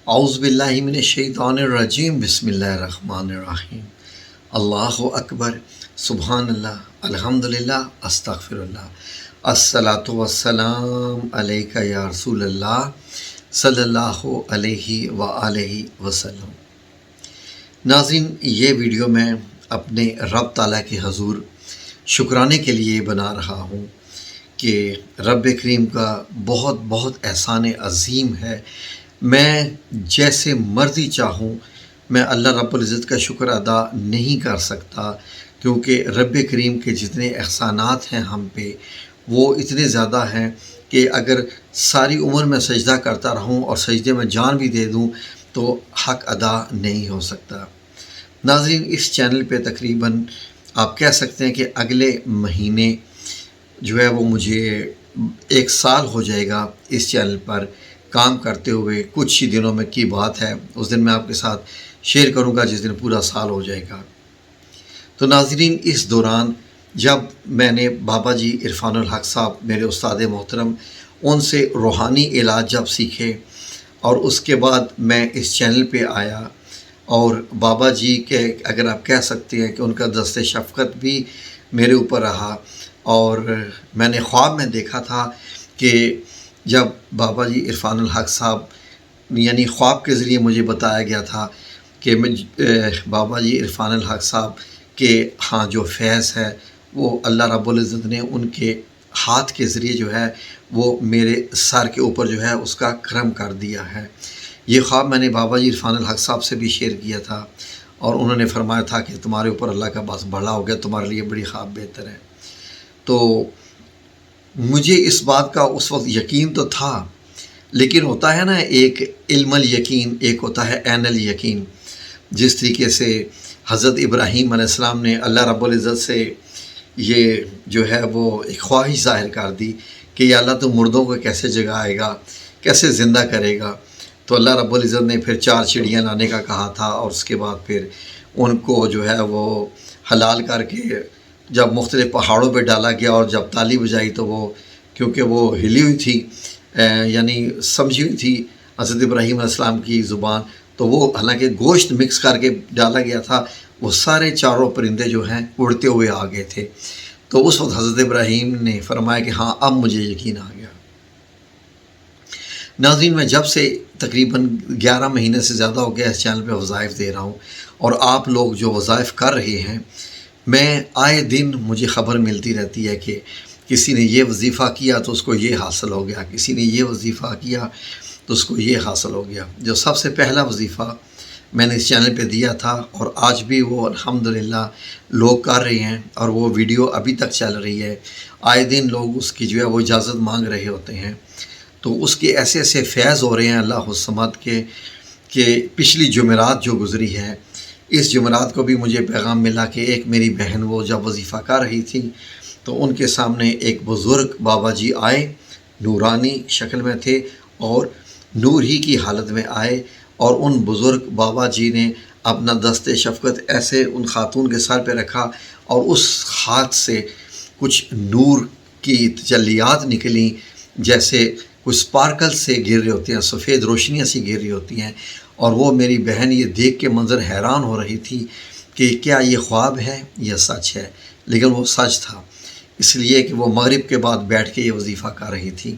اعوذ باللہ من الشیطان الرجیم بسم اللہ الرحمن الرحیم اللہ اکبر سبحان اللہ الحمدللہ استغفر اللہ الصلاۃ والسلام علیک یا رسول اللہ صلی اللہ علیہ وآلہ وسلم۔ ناظرین، یہ ویڈیو میں اپنے رب تعالیٰ کے حضور شکرانے کے لیے بنا رہا ہوں کہ رب کریم کا بہت بہت احسان عظیم ہے۔ میں جیسے مرضی چاہوں میں اللہ رب العزت کا شکر ادا نہیں کر سکتا، کیونکہ رب کریم کے جتنے احسانات ہیں ہم پہ وہ اتنے زیادہ ہیں کہ اگر ساری عمر میں سجدہ کرتا رہوں اور سجدے میں جان بھی دے دوں تو حق ادا نہیں ہو سکتا۔ ناظرین، اس چینل پہ تقریباً آپ کہہ سکتے ہیں کہ اگلے مہینے جو ہے وہ مجھے 1 سال ہو جائے گا اس چینل پر کام کرتے ہوئے۔ کچھ ہی دنوں میں کی بات ہے، اس دن میں آپ کے ساتھ شیئر کروں گا جس دن پورا سال ہو جائے گا۔ تو ناظرین، اس دوران جب میں نے بابا جی عرفان الحق صاحب میرے استاد محترم ان سے روحانی علاج جب سیکھے اور اس کے بعد میں اس چینل پہ آیا، اور بابا جی کے اگر آپ کہہ سکتے ہیں کہ ان کا دست شفقت بھی میرے اوپر رہا، اور میں نے خواب میں دیکھا تھا کہ جب بابا جی عرفان الحق صاحب یعنی خواب کے ذریعے مجھے بتایا گیا تھا کہ بابا جی عرفان الحق صاحب کے ہاں جو فیض ہے وہ اللہ رب العزت نے ان کے ہاتھ کے ذریعے جو ہے وہ میرے سر کے اوپر جو ہے اس کا کرم کر دیا ہے۔ یہ خواب میں نے بابا جی عرفان الحق صاحب سے بھی شیئر کیا تھا، اور انہوں نے فرمایا تھا کہ تمہارے اوپر اللہ کا بس بڑا ہو گیا، تمہارے لیے بڑی خواب بہتر ہے۔ تو مجھے اس بات کا اس وقت یقین تو تھا، لیکن ہوتا ہے نا ایک علم الیقین، ایک ہوتا ہے عین الیقین۔ جس طریقے سے حضرت ابراہیم علیہ السلام نے اللہ رب العزت سے یہ جو ہے وہ ایک خواہش ظاہر کر دی کہ یا اللہ تو مردوں کو کیسے جگائے گا، کیسے زندہ کرے گا، تو اللہ رب العزت نے پھر 4 چڑیاں لانے کا کہا تھا، اور اس کے بعد پھر ان کو جو ہے وہ حلال کر کے جب مختلف پہاڑوں پہ ڈالا گیا، اور جب تالی بجائی تو وہ کیونکہ وہ ہلی ہوئی تھی یعنی سمجھی ہوئی تھی حضرت ابراہیم علیہ السلام کی زبان، تو وہ حالانکہ گوشت مکس کر کے ڈالا گیا تھا، وہ سارے 4 پرندے جو ہیں اڑتے ہوئے آ گئے تھے۔ تو اس وقت حضرت ابراہیم نے فرمایا کہ ہاں اب مجھے یقین آ گیا۔ ناظرین، میں جب سے تقریباً 11 مہینے سے زیادہ ہو گیا اس چینل پہ وظائف دے رہا ہوں، اور آپ لوگ جو وظائف کر رہے ہیں، میں آئے دن مجھے خبر ملتی رہتی ہے کہ کسی نے یہ وظیفہ کیا تو اس کو یہ حاصل ہو گیا، کسی نے یہ وظیفہ کیا تو اس کو یہ حاصل ہو گیا۔ جو سب سے پہلا وظیفہ میں نے اس چینل پہ دیا تھا، اور آج بھی وہ الحمدللہ لوگ کر رہے ہیں، اور وہ ویڈیو ابھی تک چل رہی ہے، آئے دن لوگ اس کی جو ہے وہ اجازت مانگ رہے ہوتے ہیں، تو اس کے ایسے ایسے فیض ہو رہے ہیں اللہ الصمد کے کہ پچھلی جمعرات جو گزری ہے، اس جمعرات کو بھی مجھے پیغام ملا کہ ایک میری بہن وہ جب وظیفہ کر رہی تھی تو ان کے سامنے ایک بزرگ بابا جی آئے، نورانی شکل میں تھے اور نور ہی کی حالت میں آئے، اور ان بزرگ بابا جی نے اپنا دست شفقت ایسے ان خاتون کے سر پہ رکھا، اور اس ہاتھ سے کچھ نور کی تجلیات نکلیں، جیسے کچھ سپارکل سے گر رہے ہوتے ہیں، سفید روشنیاں سی گر رہی ہوتی ہیں، اور وہ میری بہن یہ دیکھ کے منظر حیران ہو رہی تھی کہ کیا یہ خواب ہے یا سچ ہے، لیکن وہ سچ تھا، اس لیے کہ وہ مغرب کے بعد بیٹھ کے یہ وظیفہ کر رہی تھی۔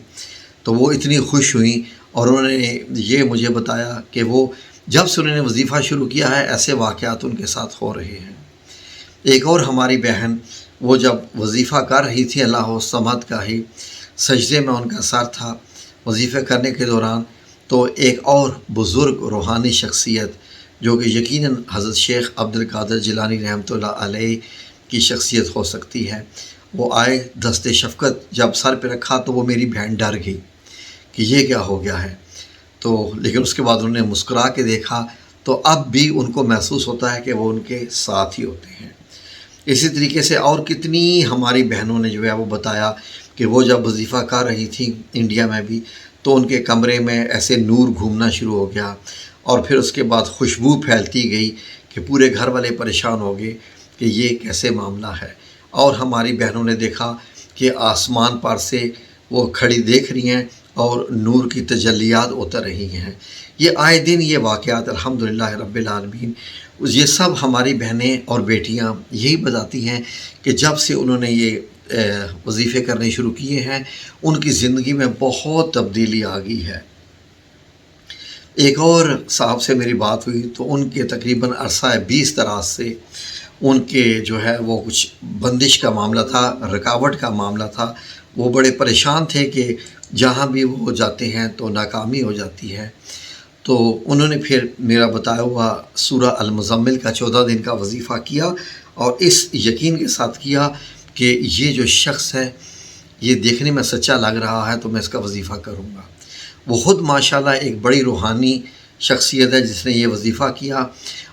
تو وہ اتنی خوش ہوئیں، اور انہوں نے یہ مجھے بتایا کہ وہ جب سے انہوں نے وظیفہ شروع کیا ہے ایسے واقعات ان کے ساتھ ہو رہے ہیں۔ ایک اور ہماری بہن وہ جب وظیفہ کر رہی تھی اللہ الصمد کا ہی، سجدے میں ان کا سر تھا وظیفہ کرنے کے دوران، تو ایک اور بزرگ روحانی شخصیت جو کہ یقیناً حضرت شیخ عبد القادر جیلانی رحمۃ اللہ علیہ کی شخصیت ہو سکتی ہے، وہ آئے، دست شفقت جب سر پہ رکھا تو وہ میری بہن ڈر گئی کہ یہ کیا ہو گیا ہے، تو لیکن اس کے بعد انہوں نے مسکرا کے دیکھا، تو اب بھی ان کو محسوس ہوتا ہے کہ وہ ان کے ساتھ ہی ہوتے ہیں۔ اسی طریقے سے اور کتنی ہماری بہنوں نے جو ہے وہ بتایا کہ وہ جب وظیفہ کر رہی تھی انڈیا میں بھی، تو ان کے کمرے میں ایسے نور گھومنا شروع ہو گیا، اور پھر اس کے بعد خوشبو پھیلتی گئی کہ پورے گھر والے پریشان ہو گئے کہ یہ کیسے معاملہ ہے۔ اور ہماری بہنوں نے دیکھا کہ آسمان پر سے وہ کھڑی دیکھ رہی ہیں اور نور کی تجلیات اتر رہی ہیں یہ آئے دن یہ واقعات الحمدللہ رب العالمین، یہ سب ہماری بہنیں اور بیٹیاں یہی بتاتی ہیں کہ جب سے انہوں نے یہ وظیفے کرنے شروع کیے ہیں ان کی زندگی میں بہت تبدیلی آ گئی ہے۔ ایک اور صاحب سے میری بات ہوئی تو ان کے تقریباً عرصہ 20 دراز سے ان کے جو ہے وہ کچھ بندش کا معاملہ تھا، رکاوٹ کا معاملہ تھا، وہ بڑے پریشان تھے کہ جہاں بھی وہ جاتے ہیں تو ناکامی ہو جاتی ہے۔ تو انہوں نے پھر میرا بتایا ہوا سورہ المزمل کا 14 دن کا وظیفہ کیا اور اس یقین کے ساتھ کیا کہ یہ جو شخص ہے یہ دیکھنے میں سچا لگ رہا ہے تو میں اس کا وظیفہ کروں گا۔ وہ خود ماشاءاللہ ایک بڑی روحانی شخصیت ہے جس نے یہ وظیفہ کیا،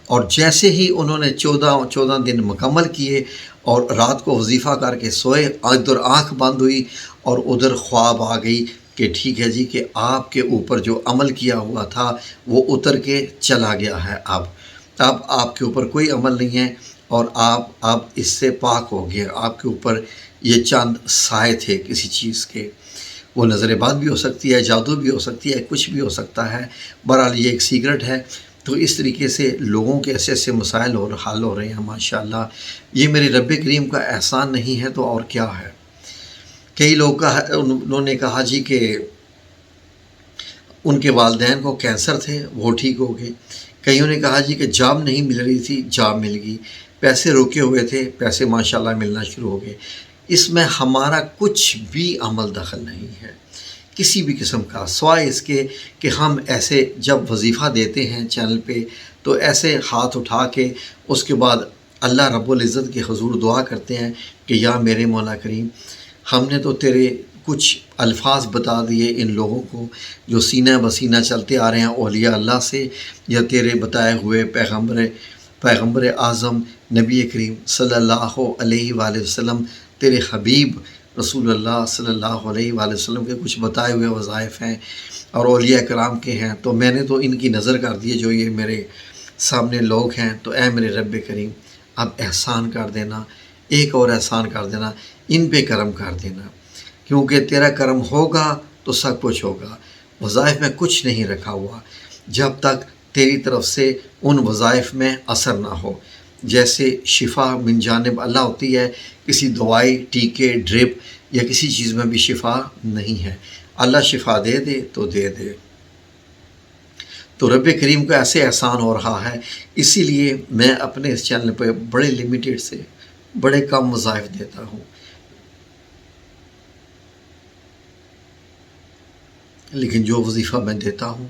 اور جیسے ہی انہوں نے 14 دن مکمل کیے اور رات کو وظیفہ کر کے سوئے، ادھر آنکھ بند ہوئی اور ادھر خواب آ گئی کہ ٹھیک ہے جی کہ آپ کے اوپر جو عمل کیا ہوا تھا وہ اتر کے چلا گیا ہے، اب آپ کے اوپر کوئی عمل نہیں ہے اور آپ اب اس سے پاک ہو گئے۔ آپ کے اوپر یہ چند سائے تھے کسی چیز کے، وہ نظر بد بھی ہو سکتی ہے، جادو بھی ہو سکتی ہے، کچھ بھی ہو سکتا ہے، بہرحال یہ ایک سیکرٹ ہے۔ تو اس طریقے سے لوگوں کے ایسے ایسے مسائل حل ہو رہے ہیں ماشاءاللہ۔ یہ میرے رب کریم کا احسان نہیں ہے تو اور کیا ہے۔ کئی لوگ انہوں نے کہا جی کہ ان کے والدین کو کینسر تھے، وہ ٹھیک ہو گئے۔ کئیوں نے کہا جی کہ جاب نہیں مل رہی تھی، جاب مل گئی۔ پیسے روکے ہوئے تھے، پیسے ماشاءاللہ ملنا شروع ہو گئے۔ اس میں ہمارا کچھ بھی عمل دخل نہیں ہے کسی بھی قسم کا، سوائے اس کے کہ ہم ایسے جب وظیفہ دیتے ہیں چینل پہ تو ایسے ہاتھ اٹھا کے اس کے بعد اللہ رب العزت کے حضور دعا کرتے ہیں کہ یا میرے مولا کریم، ہم نے تو تیرے کچھ الفاظ بتا دیے ان لوگوں کو جو سینہ بسینہ چلتے آ رہے ہیں اولیاء اللہ سے، یا تیرے بتائے ہوئے پیغمبر اعظم نبی کریم صلی اللہ علیہ وآلہ وسلم، تیرے حبیب رسول اللہ صلی اللہ علیہ وآلہ وسلم کے کچھ بتائے ہوئے وظائف ہیں اور اولیاء کرام کے ہیں، تو میں نے تو ان کی نظر کر دی جو یہ میرے سامنے لوگ ہیں۔ تو اے میرے رب کریم، اب احسان کر دینا، ایک اور احسان کر دینا، ان پہ کرم کر دینا، کیونکہ تیرا کرم ہوگا تو سب کچھ ہوگا۔ وظائف میں کچھ نہیں رکھا ہوا جب تک تیری طرف سے ان وظائف میں اثر نہ ہو۔ جیسے شفا من جانب اللہ ہوتی ہے، کسی دوائی، ٹیکے، ڈرپ یا کسی چیز میں بھی شفا نہیں ہے۔ اللہ شفا دے دے تو دے دے۔ تو رب کریم کا ایسے احسان ہو رہا ہے، اسی لیے میں اپنے اس چینل پہ بڑے لمیٹڈ سے بڑے کم وظائف دیتا ہوں، لیکن جو وظیفہ میں دیتا ہوں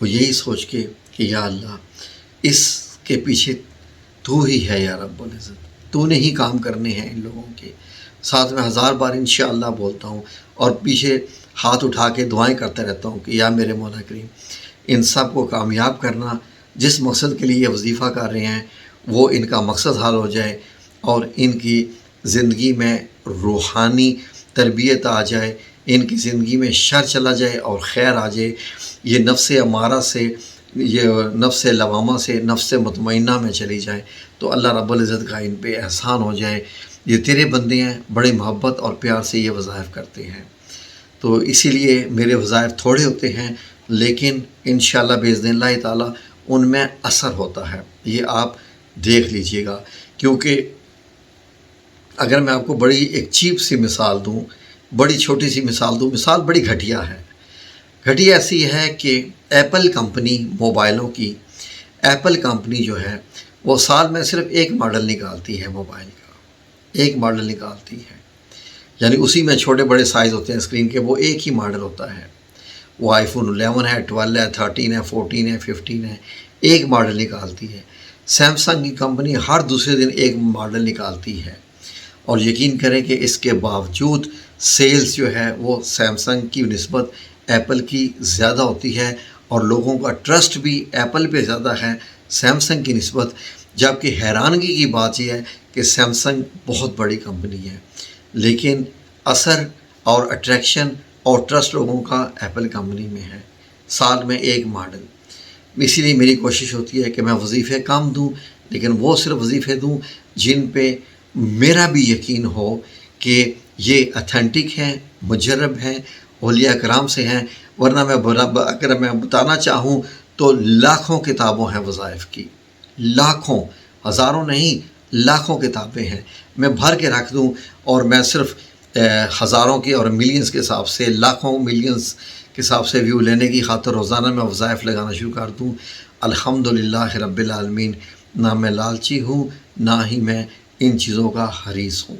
وہ یہی سوچ کے کہ یا اللہ اس کے پیچھے تو ہی ہے یا رب العزت، تو نے ہی کام کرنے ہیں ان لوگوں کے ساتھ۔ میں 1000 بار انشاءاللہ بولتا ہوں اور پیچھے ہاتھ اٹھا کے دعائیں کرتا رہتا ہوں کہ یا میرے مولا کریم، ان سب کو کامیاب کرنا، جس مقصد کے لیے یہ وظیفہ کر رہے ہیں وہ ان کا مقصد حل ہو جائے اور ان کی زندگی میں روحانی تربیت آ جائے، ان کی زندگی میں شر چلا جائے اور خیر آ جائے، یہ نفس امارہ سے، یہ نفس لوامہ سے نفس مطمئنہ میں چلی جائے، تو اللہ رب العزت کا ان پہ احسان ہو جائے۔ یہ تیرے بندے ہیں، بڑے محبت اور پیار سے یہ وظائف کرتے ہیں، تو اسی لیے میرے وظائف تھوڑے ہوتے ہیں لیکن انشاءاللہ باذن اللہ تعالیٰ ان میں اثر ہوتا ہے، یہ آپ دیکھ لیجئے گا۔ کیونکہ اگر میں آپ کو بڑی ایک چیپ سی مثال دوں، بڑی چھوٹی سی مثال دوں، مثال بڑی گھٹیا ہے، گھٹیا ایسی ہے کہ ایپل کمپنی، موبائلوں کی ایپل کمپنی جو ہے وہ سال میں صرف ایک ماڈل نکالتی ہے، موبائل کا ایک ماڈل نکالتی ہے، یعنی اسی میں چھوٹے بڑے سائز ہوتے ہیں اسکرین کے، وہ ایک ہی ماڈل ہوتا ہے، وہ آئی فون 11 ہے، 12 ہے، 13 ہے، 14 ہے، 15 ہے، ایک ماڈل نکالتی ہے۔ سیمسنگ کی کمپنی ہر دوسرے دن ایک ماڈل نکالتی ہے، اور یقین کریں کہ اس کے باوجود سیلز جو ہے وہ سیمسنگ کی نسبت ایپل کی زیادہ ہوتی ہے، اور لوگوں کا ٹرسٹ بھی ایپل پہ زیادہ ہے سیمسنگ کی نسبت، جبکہ حیرانگی کی بات یہ ہے کہ سیمسنگ بہت بڑی کمپنی ہے لیکن اثر اور اٹریکشن اور ٹرسٹ لوگوں کا ایپل کمپنی میں ہے، سال میں ایک ماڈل۔ اسی لیے میری کوشش ہوتی ہے کہ میں وظیفے کم دوں لیکن وہ صرف وظیفے دوں جن پہ میرا بھی یقین ہو کہ یہ اتھینٹک ہیں، مجرب ہیں، اولیاء کرام سے ہیں، ورنہ اگر میں بتانا چاہوں تو لاکھوں کتابوں ہیں وظائف کی، لاکھوں، ہزاروں نہیں، لاکھوں کتابیں ہیں۔ میں بھر کے رکھ دوں اور میں صرف ہزاروں کی اور ملینز کے حساب سے، لاکھوں ملینز کے حساب سے ویو لینے کی خاطر روزانہ میں وظائف لگانا شروع کر دوں، الحمدللہ رب العالمین، نہ میں لالچی ہوں، نہ ہی میں ان چیزوں کا حریص ہوں۔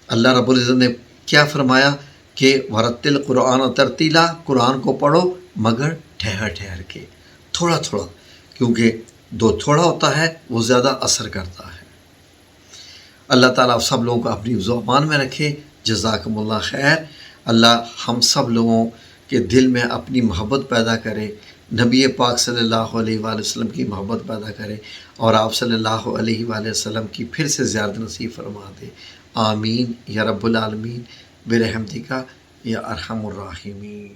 اللہ رب العزت نے کیا فرمایا کہ ورتل قرآن ترتیلا، قرآن کو پڑھو مگر ٹھہر ٹھہر کے، تھوڑا تھوڑا، کیونکہ جو تھوڑا ہوتا ہے وہ زیادہ اثر کرتا ہے۔ اللہ تعالیٰ سب لوگوں کو اپنی زبان میں رکھے۔ جزاکم اللہ خیر۔ اللہ ہم سب لوگوں کے دل میں اپنی محبت پیدا کرے، نبی پاک صلی اللہ علیہ وآلہ وسلم کی محبت پیدا کرے، اور آپ صلی اللہ علیہ وآلہ وسلم کی پھر سے زیارت نصیب فرما دے۔ آمین یا رب العالمین برحمتک یا ارحم الراحمین۔